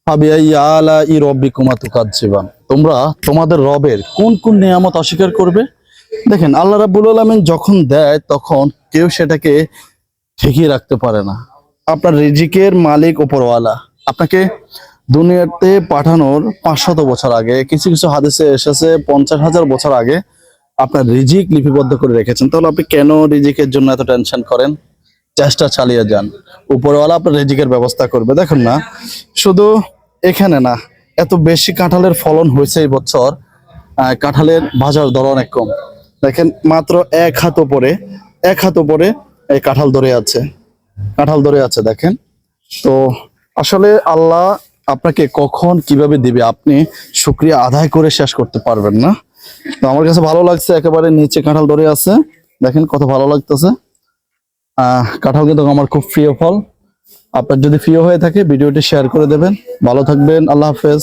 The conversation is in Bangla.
ফাবিআইয়ি আলাই রাব্বিকুমা তুকাজ্জিবান। তোমরা তোমাদের রবের কোন কোন নিয়ামত অস্বীকার করবে? দেখেন, আল্লাহ রাব্বুল আলামিন যখন দেয় তখন কেউ সেটাকে ঠেকিয়ে রাখতে পারে না। আপনার রিজিকের মালিক উপরওয়ালা। আপনাকে দুনিয়াতে পাঠানোর 500 বছর আগে, কিছু কিছু হাদিসে এসেছে 50,000 বছর আগে আপনার রিজিক লিপিবদ্ধ করে রেখেছেন। তাহলে আপনি কেন রিজিকের জন্য এত টেনশন করেন? চেষ্টা চালিয়ে যান, উপরওয়ালা আপনার রিজিকের ব্যবস্থা করবে। দেখুন না, শুধু এখানে না, এত বেশি কাঁঠালের ফলন হয়েছে এই বছর। কাঁঠালের বাজার দর অনেক কম। দেখেন, মাত্র এক হাত উপরে এই কাঁঠাল ধরে আছে, দেখেন। তো আসলে আল্লাহ আপনাকে কখন কিভাবে দিবে আপনি শুকরিয়া আদায় করে শেষ করতে পারবেন না। তো আমার কাছে ভালো লাগছে, একেবারে নিচে কাঁঠাল ধরে আছে, দেখেন কত ভালো লাগতেছে। কাঁঠাল কিন্তু আমার খুব প্রিয় ফল। আপনার যদি প্রিয় হয়ে থাকে ভিডিওটি শেয়ার করে দেবেন। ভালো থাকবেন, আল্লাহ হাফেজ।